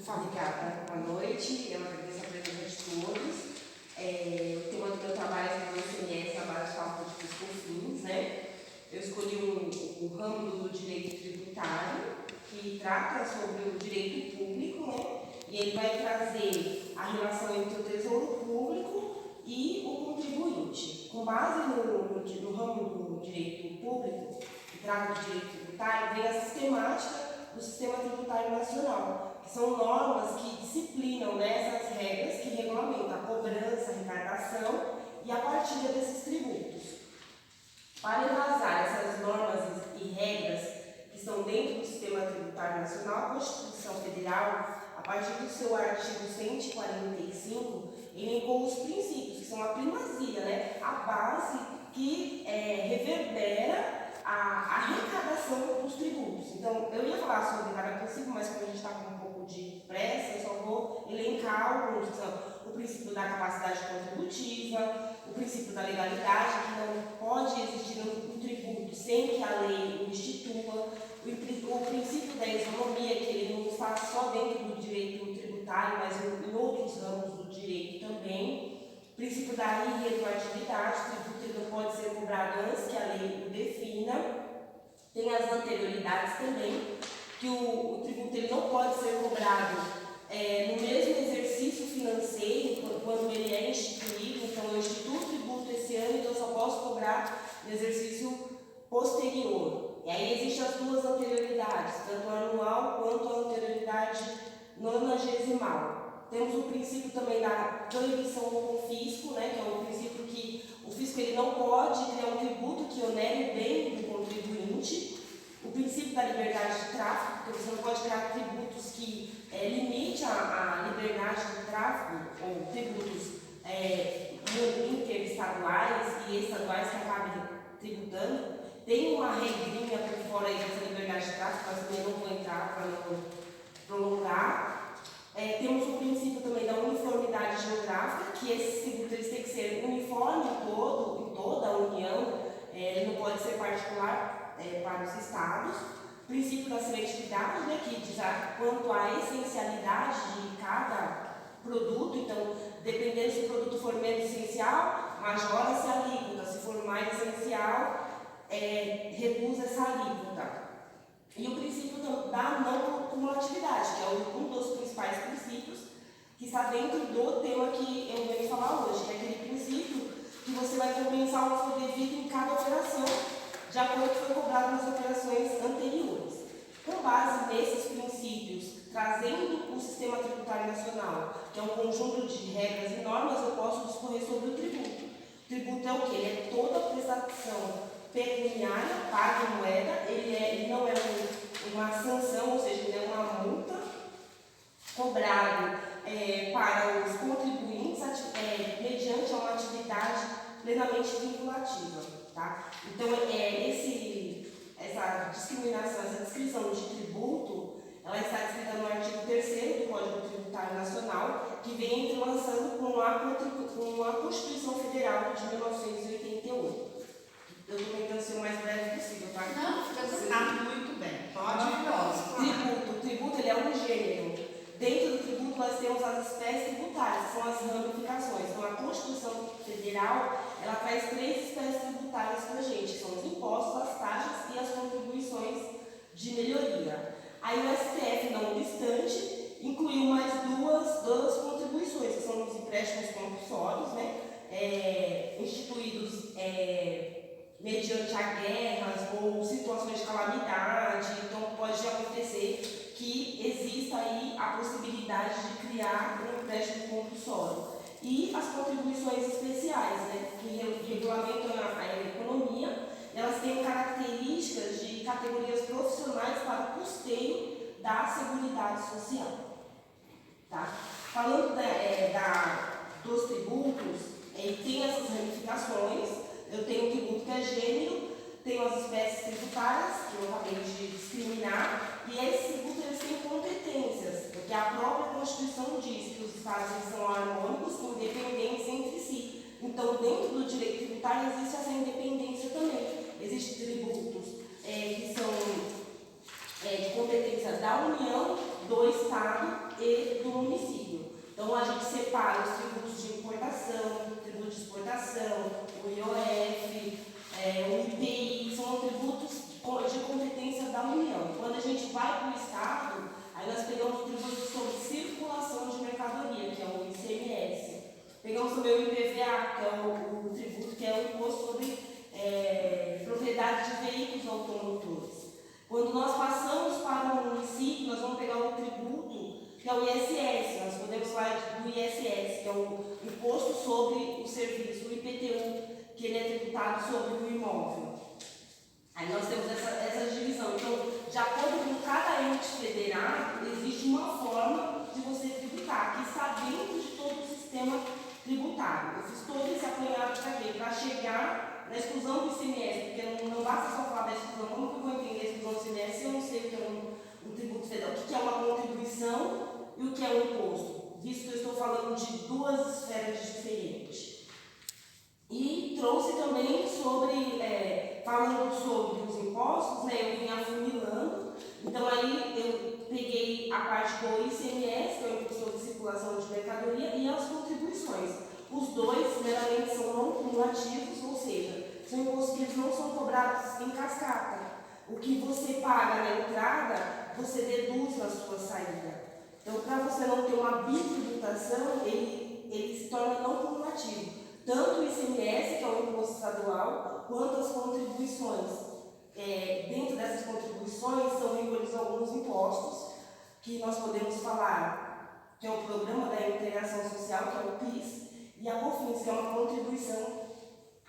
Obrigada, boa noite. Eu agradeço a presença de todos. O tema do meu trabalho é o ICMS, trabalho de cálculo de PIS/COFINS, né? Eu escolhi o ramo do direito tributário, que trata sobre o direito público, né? E ele vai trazer a relação entre o tesouro público e o contribuinte. Com base no ramo do direito público, que trata do direito tributário, vem a sistemática do Sistema Tributário Nacional, que são normas que disciplinam, né, essas regras que regulamentam a cobrança, a arrecadação e a partilha desses tributos. Para embasar essas normas e regras que estão dentro do Sistema Tributário Nacional, a Constituição Federal, a partir do seu artigo 145, elencou os princípios, que são a primazia, né, a base que reverbera a arrecadação dos tributos. Então, eu ia falar sobre cada princípio, mas como a gente está com um pouco de pressa, eu só vou elencar alguns. São o princípio da capacidade contributiva, o princípio da legalidade, que não pode existir um tributo sem que a lei o institua, o princípio da isonomia, que ele não está só dentro do direito tributário, mas em outros ramos do direito também. O princípio da irretroatividade, o tributo ele não pode ser cobrado antes que a lei o defina. Tem as anterioridades também, que o tributo ele não pode ser cobrado no mesmo exercício financeiro, quando ele é instituído. Então, eu instituo o tributo esse ano, então eu só posso cobrar no exercício posterior. E aí existem as duas anterioridades, tanto a anual quanto a anterioridade nonagesimal. Temos o princípio também da proibição do confisco, né, que é um princípio que o fisco ele não pode criar um tributo que onere o bem do contribuinte. O princípio da liberdade de tráfico, porque você não pode criar tributos que limitem a liberdade de tráfico, ou tributos interestaduais e estaduais que acabem tributando. Tem uma regrinha por fora aí dessa liberdade de tráfico, mas também não vou entrar para não prolongar. Temos o princípio também da uniformidade geográfica, que esses tributos eles têm que ser uniforme em toda a União, ele não pode ser particular para os estados. O princípio da seletividade, né, que diz quanto à essencialidade de cada produto. Então, dependendo se o produto for menos essencial, majora-se a alíquota, se for mais essencial, reduz essa alíquota. E o princípio da não cumulatividade, que é um dos principais princípios que está dentro do tema que eu venho falar hoje, que é aquele princípio que você vai compensar o que foi devido em cada operação, de acordo com o que foi cobrado nas operações anteriores. Com base nesses princípios, trazendo o Sistema Tributário Nacional, que é um conjunto de regras e normas, eu posso discorrer sobre o tributo. O tributo é o quê? Ele é toda prestação pecuniária, paga em moeda, ele não é uma sanção, ou seja, ele é uma multa cobrado para os contribuintes mediante uma atividade plenamente vinculativa. Tá? Então, essa discriminação, essa descrição de tributo, ela está descrita no artigo 3º do Código Tributário Nacional, que vem entrelaçando com a Constituição Federal de 1988. Eu estou tentando ser o mais breve possível, tá? Não, está muito bem. Pode ir. O tributo ele é um gênero. Dentro do tributo nós temos as espécies tributárias, que são as ramificações. Então a Constituição Federal, ela traz 3 espécies tributárias para a gente. São os impostos, as taxas e as contribuições de melhoria. Aí o STF, não obstante, incluiu mais duas contribuições, que são os empréstimos compulsórios, né? Instituídos mediante a guerras ou situações de calamidade. Então pode acontecer que exista aí a possibilidade de criar um empréstimo compulsório. E as contribuições especiais, né, que regulamentam a economia, elas têm características de categorias profissionais para o custeio da Seguridade Social. Tá? Falando dos tributos, tem essas ramificações. Eu tenho o tributo que é gênero, tenho as espécies tributárias, que eu acabei de discriminar, e esses tributos eles têm competências, porque a própria Constituição diz que os estados são harmônicos, independentes entre si. Então, dentro do direito tributário existe essa independência também. Existem tributos que são de competência da União, do Estado e do município. Então, a gente separa os tributos de importação, tributo de exportação, o IOF, o IPI, são tributos de competência da União. Quando a gente vai para o Estado, aí nós pegamos o tributo sobre circulação de mercadoria, que é o ICMS. Pegamos também o IPVA, que é o tributo, que é o imposto sobre propriedade de veículos automotores. Quando nós passamos para o município, nós vamos pegar o tributo, que é o ISS. Nós podemos falar do ISS, que é o imposto sobre o serviço, o IPTU, que ele é tributado sobre o imóvel. Aí nós temos essa divisão. Então, de acordo com cada ente federado, existe uma forma de você tributar, que está dentro de todo o sistema tributário. Eu fiz todo esse apanhado para quê? Para chegar na exclusão do ICMS, porque não basta só falar da exclusão. Como que eu vou entender a exclusão do ICMS se eu não sei o que é um tributo federal? O que é uma contribuição e o que é um imposto? Visto que eu estou falando de duas esferas diferentes. E trouxe também sobre, falando sobre os impostos, né, eu vim afunilando. Então aí eu peguei a parte do ICMS, que é o Imposto sobre Circulação de Mercadoria, e as contribuições. Os dois, meramente, são não cumulativos, ou seja, são impostos que eles não são cobrados em cascata. O que você paga na entrada, você deduz na sua saída. Então, para você não ter uma bitributação, ele se torna não cumulativo. Tanto o ICMS, que é o imposto estadual, quanto as contribuições. Dentro dessas contribuições são incluídos alguns impostos que nós podemos falar, que é o Programa da Integração Social, que é o PIS, e a COFINS, que é uma contribuição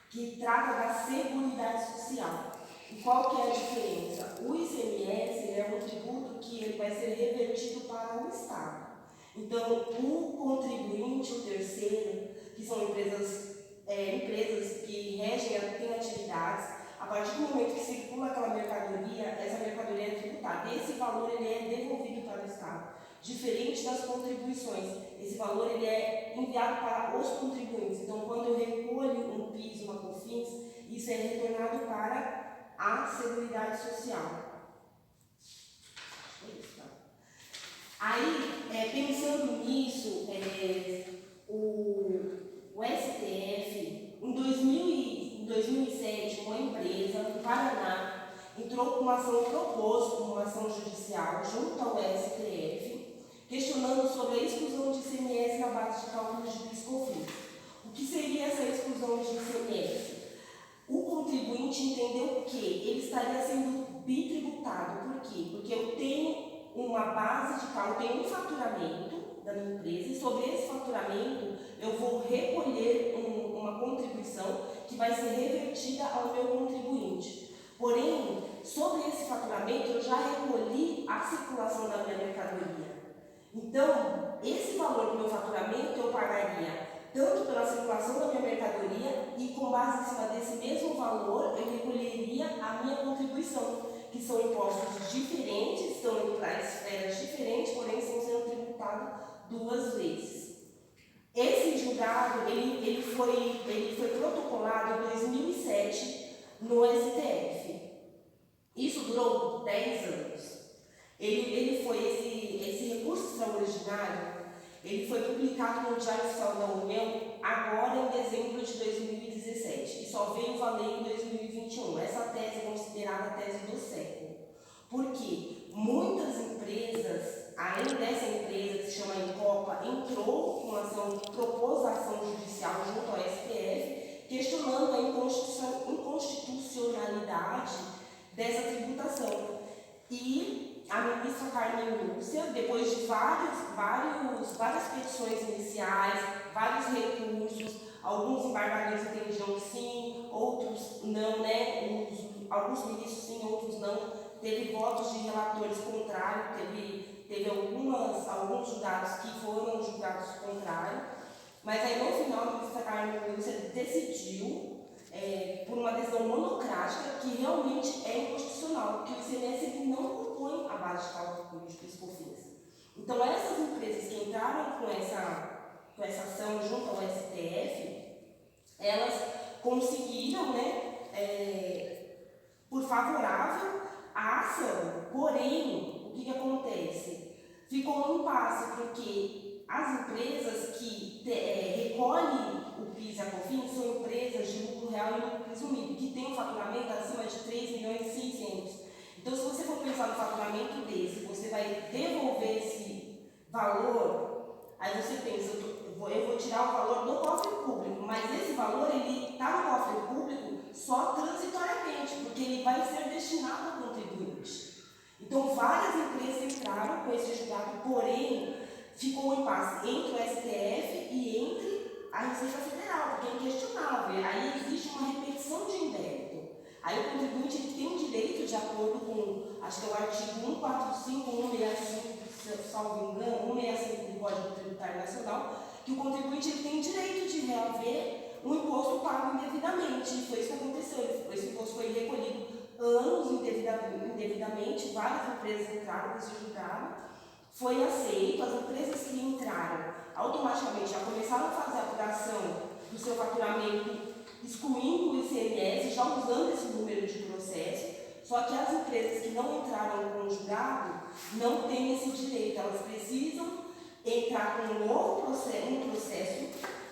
que trata da Seguridade Social. E qual que é a diferença? O ICMS é um tributo que ele vai ser revertido para o Estado. Então, o contribuinte, o terceiro, que são empresas que regem, têm atividades, a partir do momento que circula aquela mercadoria, essa mercadoria é tributada. Esse valor ele é devolvido para o Estado. Diferente das contribuições, esse valor ele é enviado para os contribuintes. Então, quando eu recolho um PIS, uma COFINS, isso é retornado para a Seguridade Social. Aí, pensando nisso, o STF, em 2007, uma empresa no Paraná entrou com uma ação, propôs uma ação judicial junto ao STF, questionando sobre a exclusão de ICMS na base de cálculo de PIS/COFINS. O que seria essa exclusão de ICMS? O contribuinte entendeu que ele estaria sendo bitributado. Por quê? Porque eu tenho uma base de cálculo, eu tenho um faturamento da minha empresa e sobre esse faturamento eu vou recolher uma contribuição que vai ser revertida ao meu contribuinte. Porém, sobre esse faturamento eu já recolhi a circulação da minha mercadoria. Então, esse valor do meu faturamento eu pagaria tanto pela circulação da minha mercadoria e com base em cima desse mesmo valor eu recolheria a minha contribuição, que são impostos diferentes, estão indo para esferas diferentes, porém estão sendo tributados duas vezes. Esse julgado ele foi protocolado em 2007 no STF. Isso durou 10 anos. Esse recurso extraordinário, ele foi publicado no Diário Oficial da União agora em dezembro de 2017 e só veio valer em 2021. Essa tese é considerada a tese do século. Porque muitas empresas, além dessa empresa que se chama Incopa, entrou com ação, propôs ação judicial junto ao STF, questionando a inconstitucionalidade dessa tributação. E a ministra Carmen Lúcia, depois de várias petições iniciais, vários recursos, alguns embargadores entendiam que sim, outros não, né? Alguns ministros sim, outros não. Teve votos de relatores contrários, teve alguns julgados que foram julgados contrários, mas aí no final a ministra Carmen Lúcia decidiu, por uma decisão monocrática, que realmente é inconstitucional, porque o ICMS ele não compõe a base de cálculo de PIS/COFINS. Então essas empresas que entraram com essa ação junto ao STF, elas conseguiram, né, por favorável a ação. Porém, o que acontece? ficou um impasse, porque as empresas que recolhem o PIS e a COFINS são empresas de lucro real e lucro presumido, que têm um faturamento acima de 3.600.000. Então, se você for pensar no faturamento desse, você vai devolver esse valor, aí você pensa, eu vou tirar o valor do cofre público, mas esse valor ele está no cofre público só transitoriamente, porque ele vai ser destinado ao contribuinte. Então, várias empresas entraram com esse julgado, porém, ficou um impasse entre o STF e entre a Receita Federal, porque é inquestionável. Aí existe uma repetição de indébito. Aí o contribuinte ele tem direito, de acordo com, acho que é o artigo 145, 165, salvo engano, 165 do Código Tributário Nacional, que o contribuinte ele tem direito de reaver um imposto pago indevidamente. E foi isso que aconteceu. Esse imposto foi recolhido anos indevidamente, várias empresas entraram com esse julgado, foi aceito, as empresas que entraram automaticamente já começaram a fazer a apuração do seu faturamento, excluindo o ICMS, já usando esse número de processo, só que as empresas que não entraram com o julgado não têm esse direito, elas precisam entrar com um novo processo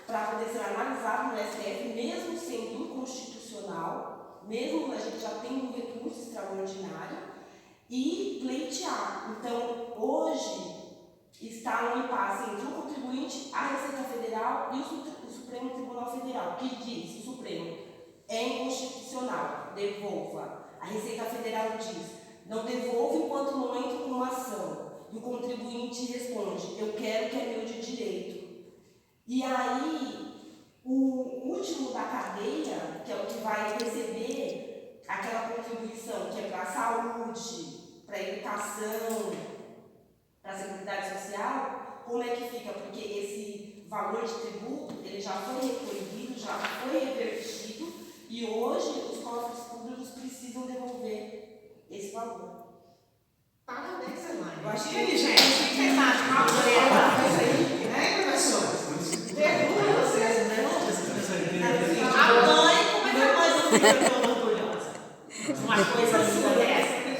para poder ser analisado no STF, mesmo sendo inconstitucional, mesmo a gente já tendo um recurso extraordinário, e pleitear. Então, hoje, está um impasse entre o contribuinte, a Receita Federal e o Supremo Tribunal Federal, que diz, o Supremo, é inconstitucional, devolva. A Receita Federal diz, não devolva enquanto não entra com uma ação. E o contribuinte responde, eu quero que é meu de direito. E aí, o último da cadeia, que é o que vai receber aquela contribuição que é para a saúde, para a educação, para a Seguridade Social, como é que fica? Porque esse valor de tributo, ele já foi recolhido, já foi revertido, e hoje os cofres públicos precisam devolver esse valor. Parabéns, Elaine. Eu acho que aí, gente, o que vocês acham? Uma aí, né, professor? Pergunta vocês, né? A mãe, como é que a mãe não fica tão orgulhosa? Uma coisa linda dessa, né?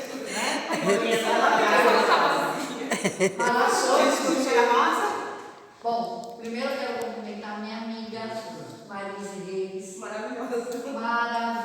Bom, primeiro eu quero cumprimentar minha amiga Marise Reis. Maravilhosa. Maravilhosa.